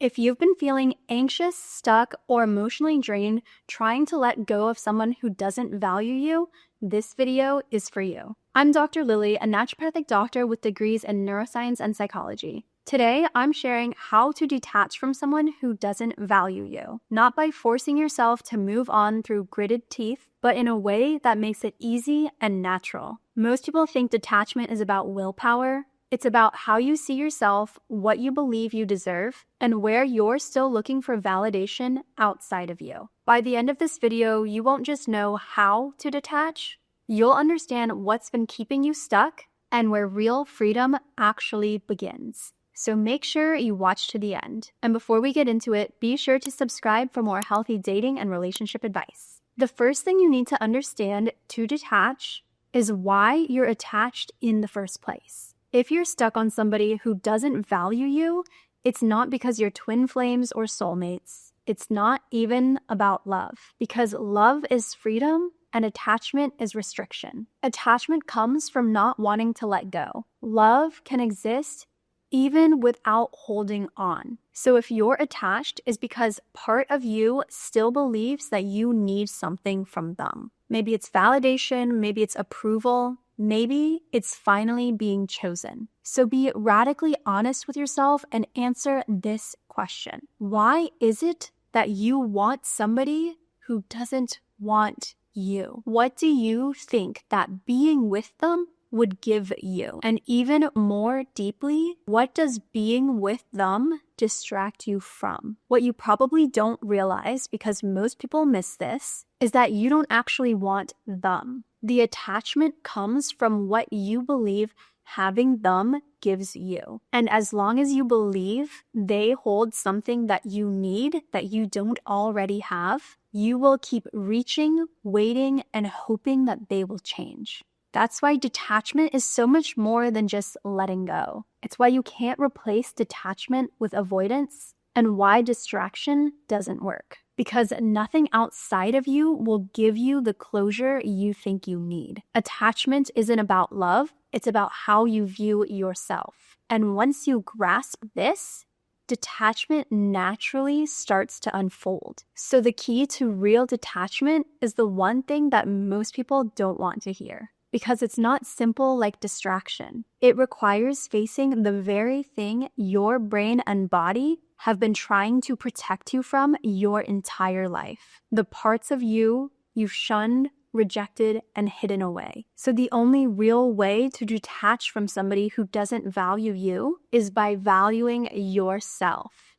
If you've been feeling anxious, stuck, or emotionally drained trying to let go of someone who doesn't value you, this video is for you. I'm Dr. Lilli, a naturopathic doctor with degrees in neuroscience and psychology. Today, I'm sharing how to detach from someone who doesn't value you, not by forcing yourself to move on through gritted teeth, but in a way that makes it easy and natural. Most people think detachment is about willpower. It's about how you see yourself, what you believe you deserve, and where you're still looking for validation outside of you. By the end of this video, you won't just know how to detach, you'll understand what's been keeping you stuck and where real freedom actually begins. So make sure you watch to the end. And before we get into it, be sure to subscribe for more healthy dating and relationship advice. The first thing you need to understand to detach is why you're attached in the first place. If you're stuck on somebody who doesn't value you, it's not because you're twin flames or soulmates. It's not even about love, because love is freedom and attachment is restriction. Attachment comes from not wanting to let go. Love can exist even without holding on. So if you're attached, it's because part of you still believes that you need something from them. Maybe it's validation, maybe it's approval, maybe it's finally being chosen. So be radically honest with yourself and answer this question. Why is it that you want somebody who doesn't want you? What do you think that being with them would give you? And even more deeply, what does being with them distract you from? What you probably don't realize, because most people miss this, is that you don't actually want them. The attachment comes from what you believe having them gives you. And as long as you believe they hold something that you need that you don't already have, you will keep reaching, waiting, and hoping that they will change. That's why detachment is so much more than just letting go. It's why you can't replace detachment with avoidance, and why distraction doesn't work. Because nothing outside of you will give you the closure you think you need. Attachment isn't about love, it's about how you view yourself. And once you grasp this, detachment naturally starts to unfold. So the key to real detachment is the one thing that most people don't want to hear. Because it's not simple like distraction. It requires facing the very thing your brain and body have been trying to protect you from your entire life. The parts of you you've shunned, rejected, and hidden away. So the only real way to detach from somebody who doesn't value you is by valuing yourself.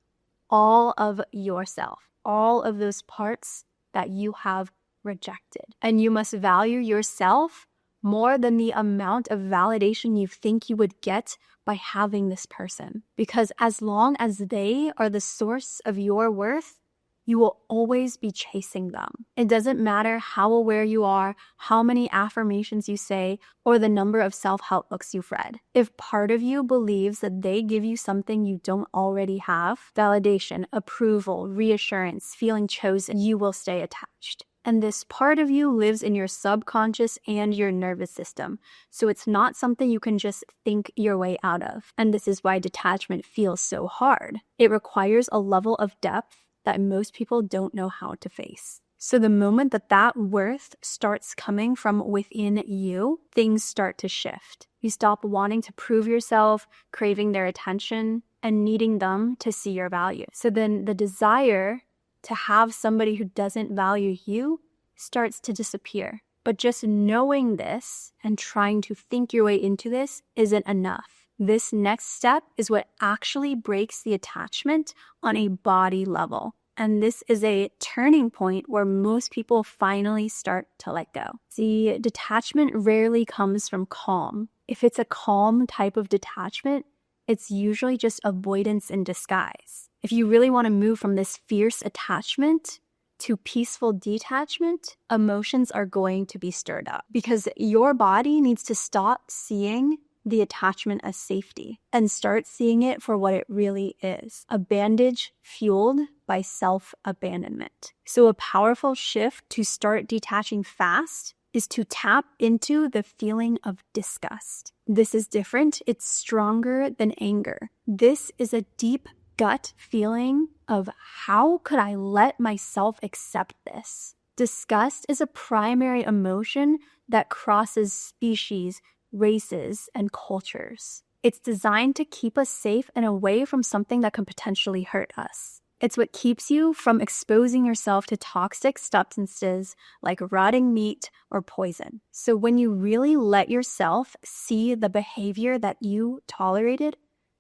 All of yourself. All of those parts that you have rejected. And you must value yourself more than the amount of validation you think you would get by having this person. Because as long as they are the source of your worth, you will always be chasing them. It doesn't matter how aware you are, how many affirmations you say, or the number of self-help books you've read. If part of you believes that they give you something you don't already have, validation, approval, reassurance, feeling chosen, you will stay attached. And this part of you lives in your subconscious and your nervous system. So it's not something you can just think your way out of. And this is why detachment feels so hard. It requires a level of depth that most people don't know how to face. So the moment that worth starts coming from within you, things start to shift. You stop wanting to prove yourself, craving their attention, and needing them to see your value. So then the desire to have somebody who doesn't value you starts to disappear. But just knowing this and trying to think your way into this isn't enough. This next step is what actually breaks the attachment on a body level. And this is a turning point where most people finally start to let go. See, detachment rarely comes from calm. If it's a calm type of detachment, it's usually just avoidance in disguise. If you really want to move from this fierce attachment to peaceful detachment, emotions are going to be stirred up because your body needs to stop seeing the attachment as safety and start seeing it for what it really is, a bandage fueled by self-abandonment. So a powerful shift to start detaching fast is to tap into the feeling of disgust. This is different. It's stronger than anger. This is a deep gut feeling of how could I let myself accept this? Disgust is a primary emotion that crosses species, races, and cultures. It's designed to keep us safe and away from something that can potentially hurt us. It's what keeps you from exposing yourself to toxic substances like rotting meat or poison. So when you really let yourself see the behavior that you tolerated,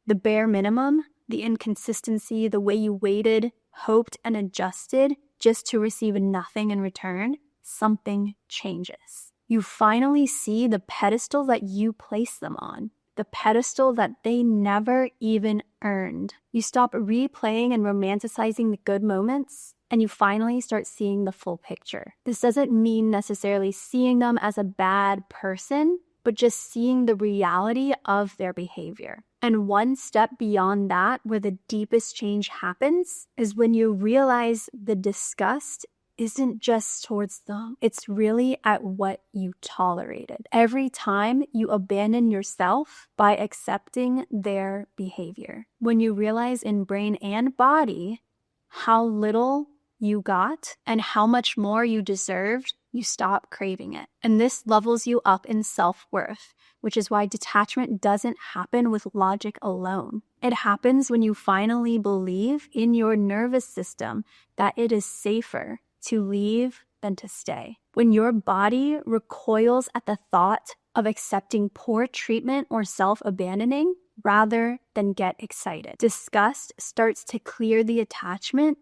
the bare minimum, the inconsistency, the way you waited, hoped, and adjusted just to receive nothing in return, something changes. You finally see the pedestal that you place them on, the pedestal that they never even earned. You stop replaying and romanticizing the good moments, and you finally start seeing the full picture. This doesn't mean necessarily seeing them as a bad person, but just seeing the reality of their behavior. And one step beyond that, where the deepest change happens, is when you realize the disgust isn't just towards them. It's really at what you tolerated. Every time you abandon yourself by accepting their behavior. When you realize in brain and body how little you got and how much more you deserved, you stop craving it. And this levels you up in self-worth, which is why detachment doesn't happen with logic alone. It happens when you finally believe in your nervous system that it is safer to leave than to stay. When your body recoils at the thought of accepting poor treatment or self-abandoning rather than get excited. Disgust starts to clear the attachment,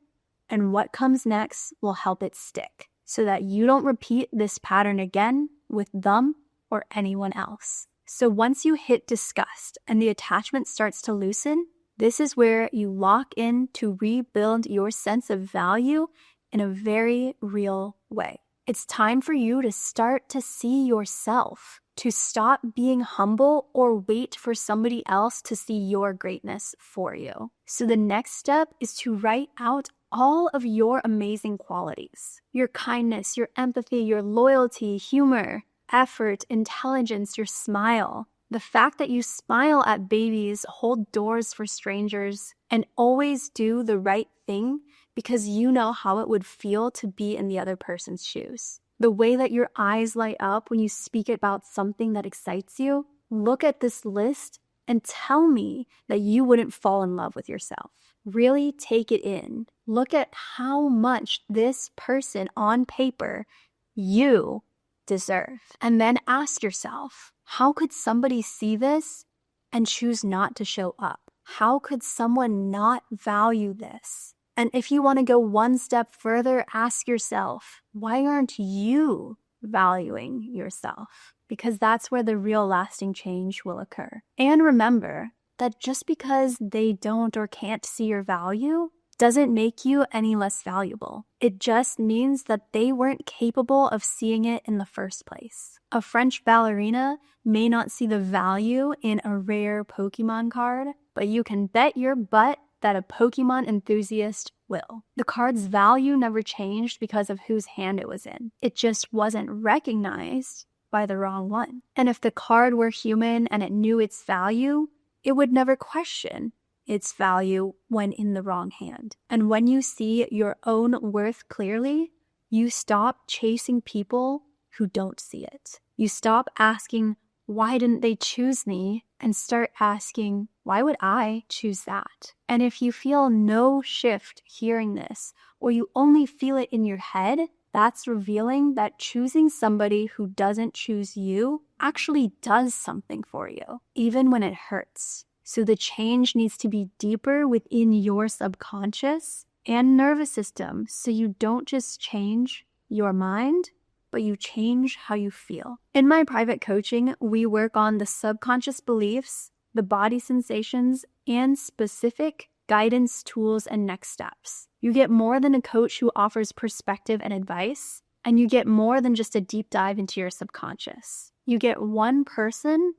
and what comes next will help it stick so that you don't repeat this pattern again with them or anyone else. So once you hit disgust and the attachment starts to loosen, this is where you lock in to rebuild your sense of value in a very real way. It's time for you to start to see yourself, to stop being humble or wait for somebody else to see your greatness for you. So the next step is to write out all of your amazing qualities, your kindness, your empathy, your loyalty, humor, effort, intelligence, your smile. The fact that you smile at babies, hold doors for strangers, and always do the right thing because you know how it would feel to be in the other person's shoes. The way that your eyes light up when you speak about something that excites you. Look at this list and tell me that you wouldn't fall in love with yourself. Really take it in. Look at how much this person on paper you deserve. And then ask yourself, how could somebody see this and choose not to show up? How could someone not value this? And if you want to go one step further, ask yourself, why aren't you valuing yourself? Because that's where the real lasting change will occur. And remember that just because they don't or can't see your value doesn't make you any less valuable. It just means that they weren't capable of seeing it in the first place. A French ballerina may not see the value in a rare Pokemon card, but you can bet your butt that a Pokemon enthusiast will. The card's value never changed because of whose hand it was in. It just wasn't recognized by the wrong one. And if the card were human and it knew its value, it would never question its value when in the wrong hand. And when you see your own worth clearly, you stop chasing people who don't see it. You stop asking, why didn't they choose me? And start asking, why would I choose that? And if you feel no shift hearing this, or you only feel it in your head, that's revealing that choosing somebody who doesn't choose you actually does something for you, even when it hurts. So the change needs to be deeper within your subconscious and nervous system, so you don't just change your mind, but you change how you feel. In my private coaching, we work on the subconscious beliefs, the body sensations, and specific guidance tools and next steps. You get more than a coach who offers perspective and advice, and you get more than just a deep dive into your subconscious. You get one person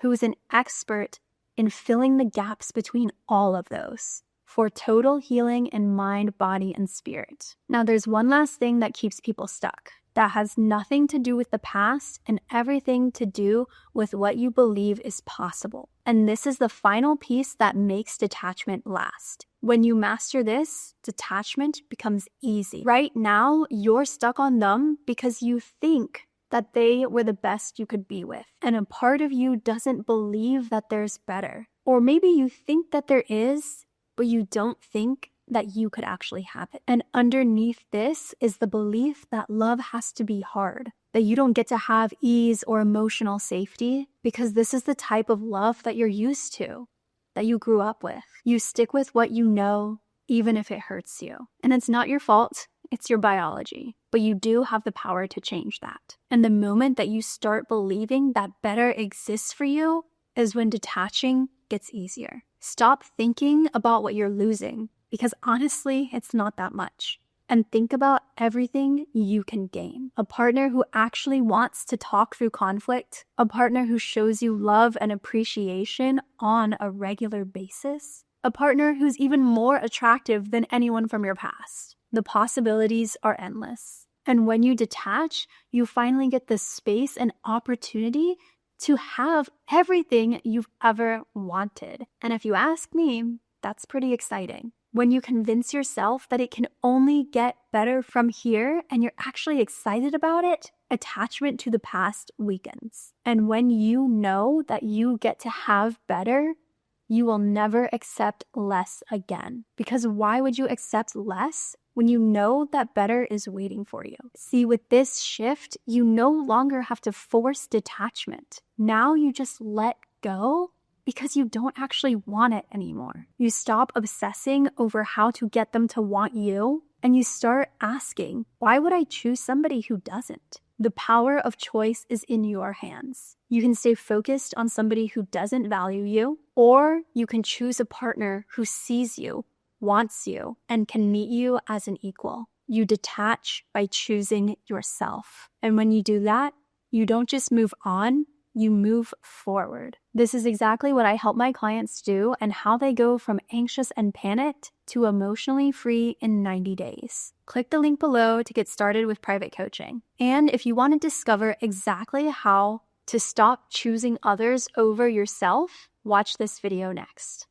who is an expert in filling the gaps between all of those for total healing in mind, body, and spirit. Now, there's one last thing that keeps people stuck. That has nothing to do with the past and everything to do with what you believe is possible. And this is the final piece that makes detachment last. When you master this, detachment becomes easy. Right now, you're stuck on them because you think that they were the best you could be with. And a part of you doesn't believe that there's better. Or maybe you think that there is, but you don't think that you could actually have it. And underneath this is the belief that love has to be hard, that you don't get to have ease or emotional safety because this is the type of love that you're used to, that you grew up with. You stick with what you know, even if it hurts you. And it's not your fault, it's your biology. But you do have the power to change that. And the moment that you start believing that better exists for you is when detaching gets easier. Stop thinking about what you're losing, because honestly, it's not that much. And think about everything you can gain. A partner who actually wants to talk through conflict, a partner who shows you love and appreciation on a regular basis, a partner who's even more attractive than anyone from your past. The possibilities are endless. And when you detach, you finally get the space and opportunity to have everything you've ever wanted. And if you ask me, that's pretty exciting. When you convince yourself that it can only get better from here and you're actually excited about it, attachment to the past weakens. And when you know that you get to have better, you will never accept less again. Because why would you accept less when you know that better is waiting for you? See, with this shift, you no longer have to force detachment. Now you just let go because you don't actually want it anymore. You stop obsessing over how to get them to want you, and you start asking, why would I choose somebody who doesn't? The power of choice is in your hands. You can stay focused on somebody who doesn't value you, or you can choose a partner who sees you, wants you, and can meet you as an equal. You detach by choosing yourself. And when you do that, you don't just move on, you move forward. This is exactly what I help my clients do and how they go from anxious and panicked to emotionally free in 90 days. Click the link below to get started with private coaching. And if you want to discover exactly how to stop choosing others over yourself, watch this video next.